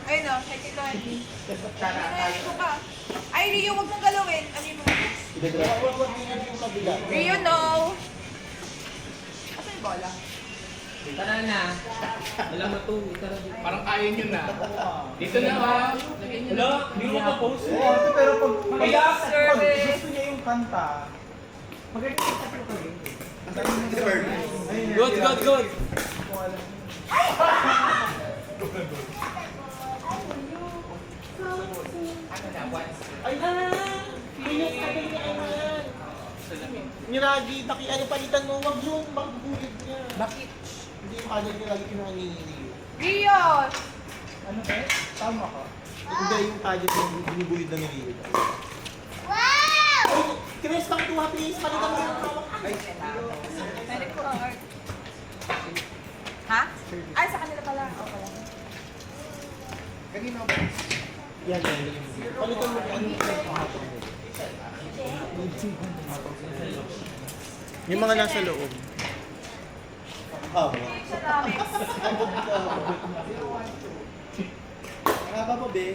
Ayun o, kay Tito Henry. Ayun ko pa. Ay, Rio, huwag mong galawin. Ano yung mga? Rio, no. Asa yung bola? Tara na. Alam mo to. Tara dito. Parang kaya nyo na. Dito na ha. Wala, hindi mo pa-post. Pero pag Service. gusto niya yung kanta, magaling yung kanta ko rin. Good, good, good. Niragi, ano palitan mo, wag yung magbulit niya. Bakit? Hindi yung kanya niya lagi kinaninili. Rio! Ano ba? Tama ka? Hindi yung kanya niya binibulid na nilili. Wow! Chris, pang 2 please, palitan mo yung hawak. Pwede ko ang art. Ha? Ay, sa kanila pala. O pala. Kanina ba? Yan. Palitan mo ano yung hawak. Yung mga nasa loob. Sa namin. Nakaba mo, be?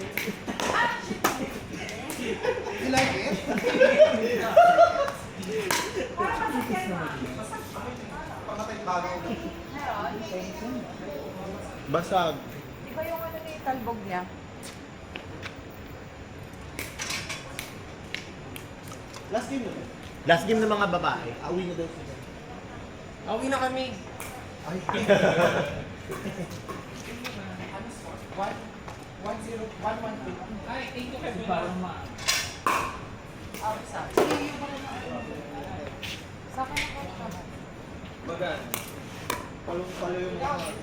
You like it? Meron? Basag. Di ba yung ano ni talbog niya? Last game na ba? Last game ng mga babae. Awi na daw sila. Awi na kami. Ay. 1-0-1-1-2. Ay, thank you kay Parang ma. Sa akin ako naman. Bagan. Palong-palo yung mga...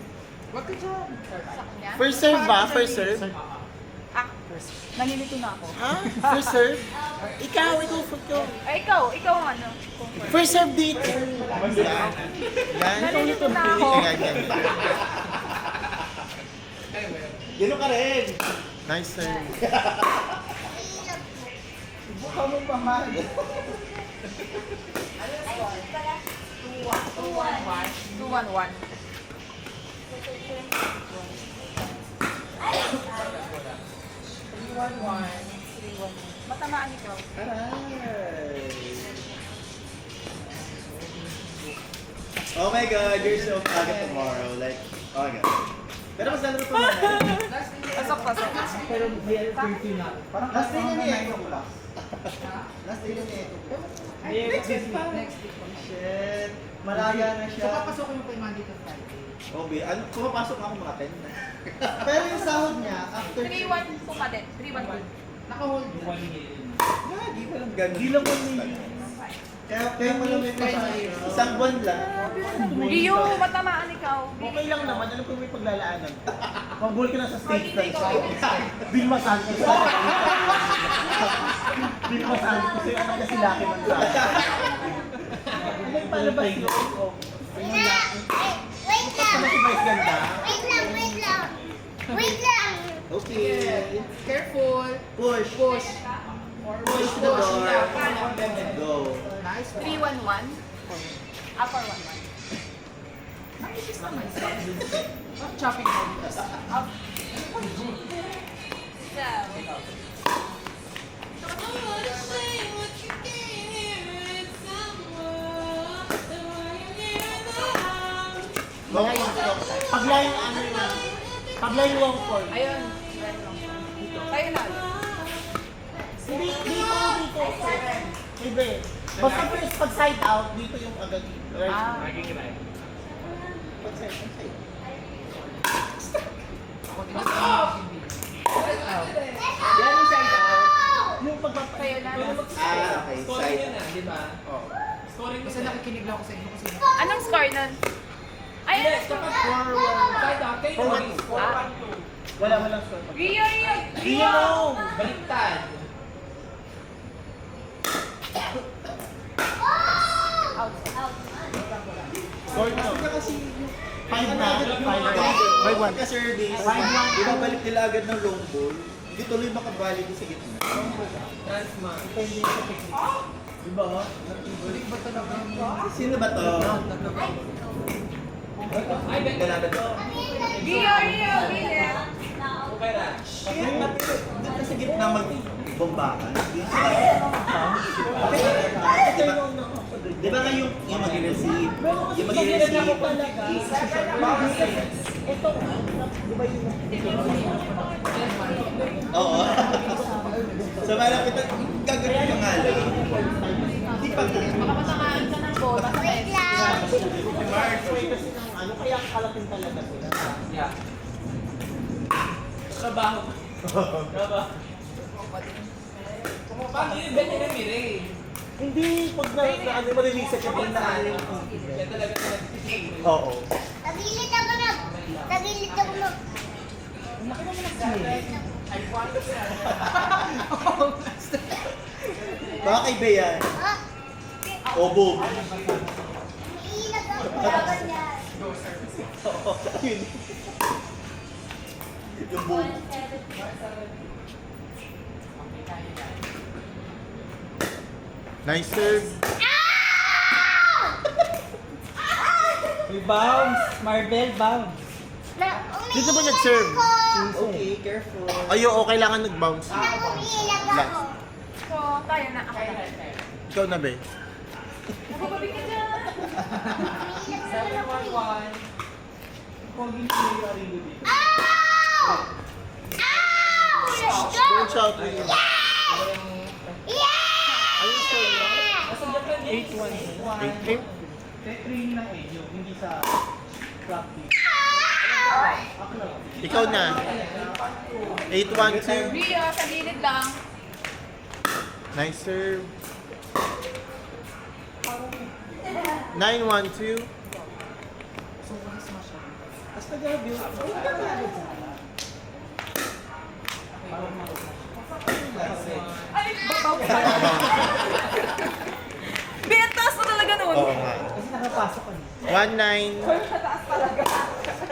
Wag ka dyan. Sa kanya? First serve ba? First serve? Ah, nalilito na ako. Ha? First serve? Ikaw for ko. Ay, ikaw ang ano. First serve dito. Yan. Nalilito na ako. Yan. Gano'n ka rin. Nice serve. Buka mo pa man. 2-1-1. Matamaan ikaw. Oh my God, you're so faggot tomorrow. Like, oh my God. Pero mas lalo pa naman. Pasok. Pero may 13 na. Parang last day niya niya. Last day niya niya. Next week pa. Shit. Malaya na siya. So papasokin mo pa yung Monday to Friday. Obi, ano, pumapasok ako mga 10. Pero yung sahod niya, after... 3-1 po ka din. 3-1-1. Naka-hold. Di ba lang ganun? Di lang Kaya mo lang may isang buwan lang. Rio, matamaan ikaw. Okay lang naman, alam ko may paglalaanan. Pag-goal ka na sa stage lang. Vilma Santos. Vilma Santos, yung anak na si Lucky Manzano. Ano yung palabas yun? Wait lang! Ano si Vice Ganda? Wait lang! Okay. Careful. Push. Push. Push the door. Go. Nice. 3-1-1. Upper 1-1. Chopping mo. Mga intro. Paglayong ano yun? Paglayong long call. Ayun. Tayo na. Hindi, dito. Ibe. Basta first pag side out, dito yung agad. Ah. Pag side out. Yan yung side out. Yung Tayo na. okay. Scoring Side yun out. na, di ba? Oh. Scoring Kasi nakikinig lang ako sa inyo kasi Anong score nun? Ay, Hindi, ano score? kapag side out, kayo Forward. naman. Walang score. Rio! Rio! Baliktad. Out. Score na. 5 na. 5-1. Ka-service. 5-1. Ibabalik nila agad ng long ball. Hindi tuloy makabalik sa gitna. Transma. Diba? Sino ba to? Ay, ganda. Ganda to. Rio! Rio! Okay na. Doon ka sa gitna mag-bombakan. Di ba nga yung mag-receive? Yung mag-receive. Oo. Sa malapit, gagawin ka nga lang. Hindi pa Makapatamaan ka ng bola sa Wait lang. ano kaya kalapin talaga sila? Yeah. Trabaho. Trabaho. Paano yun? Ganyan na mire. Hindi, pag ano marireset ka din na ano yung Kaya talaga nag-titig. Oo. Tagilid ako na. Tagilid ako na. Baka kay Beyan. Ah, Obo. iilag ako. Laban yan. Yun. Yung boom. Nice serve. May bounce! Marvel bounce! Dito ba nag-serve? Ako. Okay, careful. Ayo, kailangan nag-bounce. Umiilag ako. So, tayo na. Ako na. Ikaw na, Be. Nabababi ka dyan. Umiilag ako. Ow! Ow! Let's go! Don't shout me. Yeah! Ayun, sir. 8-1. 8-8? Training lang hindi sa practice. Ikaw na. 8-1-2. Rio, sa gilid lang. Nice serve. 9-1-2. Ay, babaw ka. Bintas mo talaga nun. Oo nga. Kasi nakapasok ka 1-9. Mataas talaga.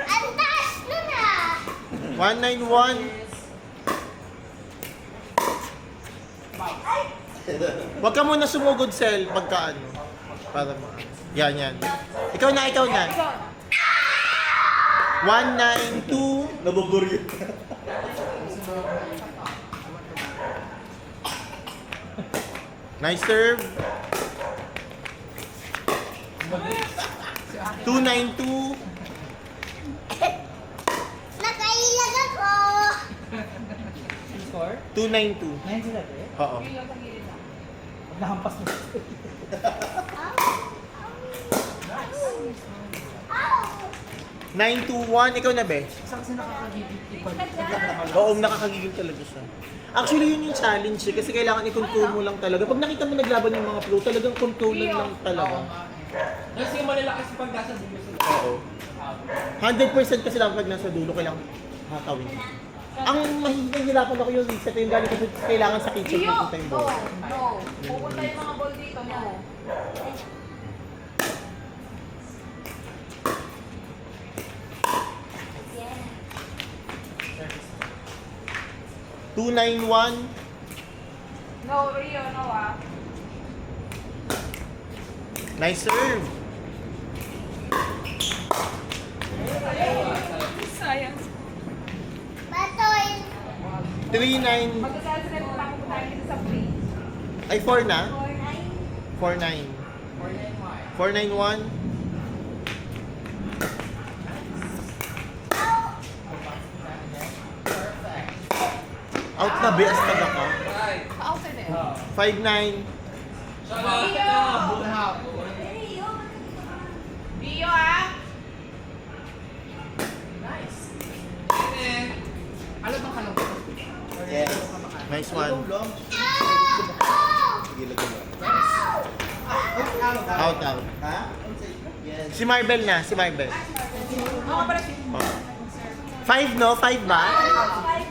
Ang taas nun ah! 1-9-1. Huwag ka muna sumugod, Sel, pagka ano. Para ma... Yan, yan. Ikaw na, ikaw na. 1-9-2. Nabuburyo. Nice serve. 2-9-2. Nakailag ako! Score? 2-9-2. 9 sila eh. Oo. Rio, sa gilid lang. Pag nahampas mo. Ow! 9-2-1. Ikaw na, Be. Isa kasi nakakagigit iba. Oo, nakakagigil talaga siya. Actually, yun yung challenge eh, kasi kailangan i-control mo lang talaga. Pag nakita mo naglaban yung mga pro, talagang controlan lang talaga. Kasi yung malalakas pag nasa dulo sila. Oo. 100% kasi dapat pag nasa dulo, kailangan hatawin. Ang mahihirapan ako yung reset, yung galing kasi kailangan sa kitchen Rio, pupunta yung no, ball. no. Pupunta yung mga ball dito, no. 2-9-1. No, Rio, no ah. Nice serve. Sayang. Batoy! 3-9. Magkasal sila kung pupunta dito sa free. Ay, 4 na? Ay, 4-9. 4-9-1. Out na, bias ka ka. Right. Outside eh. 5-9. Rio ah. Alam bang kalungkot? Yes. Nice one. Out, out. Si Marvel na, si Marvel. Ako pala si 5 no? 5 ba?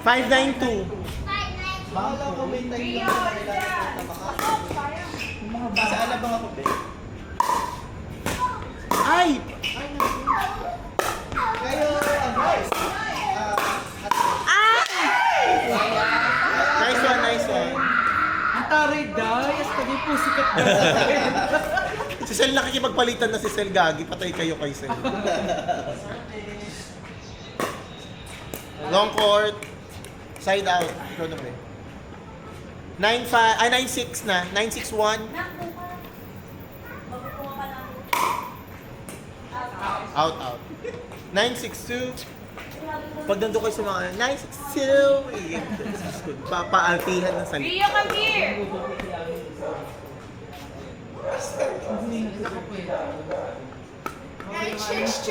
5-9-2. Rio. Pasok, sayang. Sa alabang ako, be. Ay! Nice one, nice one. Ang taray dayas, kami po sikat na. Si Sel nakikipagpalitan na si Sel Gagi. Patay kayo kay Sel. Long court. Side out. Ikaw na ba? 9-5, ay 9-6 na. 9-6-1. Out, out. 9-6-2. Pag nandun kayo sa mga 9-6-2. Papaartihan ng salita. Rio, come here! Ay, shish,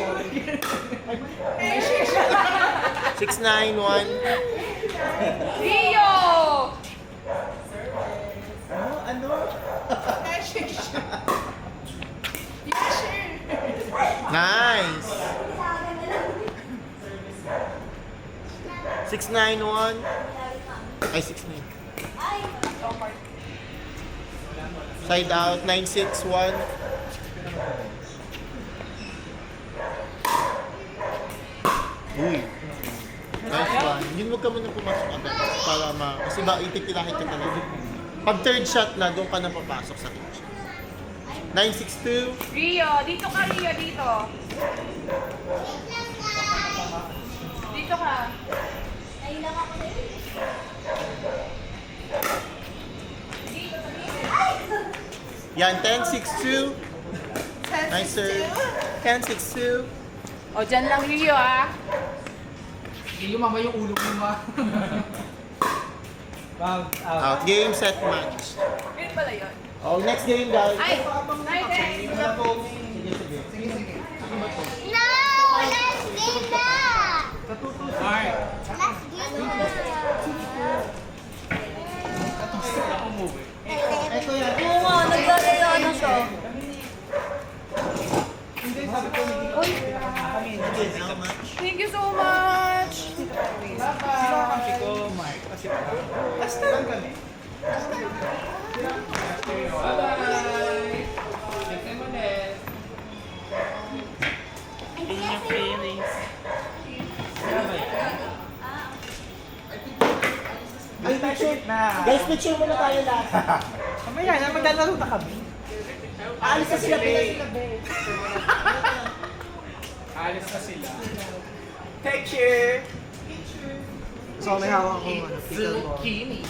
6-9-1. Rio! Ano? Nice. 6-9-1. Ay, 6-9. Side out, 9-6-1. Uy. Nice one. Yun, huwag ka muna pumasok agad. Para kasi ba, ititirahin ka talaga. Pag third shot na, doon ka na papasok sa kitchen. 9-6-2. Rio, dito ka, Rio, dito. Dito ka. Yan, 10-6-2. Nice serve. 10-6-2. O, dyan lang, Rio, ah. Hindi yung mama yung ulo mo ma. Out. Out. Game, set, match. Yun pala yun. Oh, next game, guys. Ay! Ay, Sige, sige. No! Last game na! Mark. Last game na! Ito yan. Oo nga, naglalaya na siya. Hindi, sabi ko naging kami. Hindi, how much? Thank you so much. Sino ang kampi ko, Mark? Kasi Last time kami. Bye-bye! Next time ulit. Ay, picture. na. Guys, picture muna tayo lahat. Mamaya na, maglalaro na kami. Aalis na sila, sila, Alis na sila. Picture! So may hawak ko, pickle ball. Zucchini.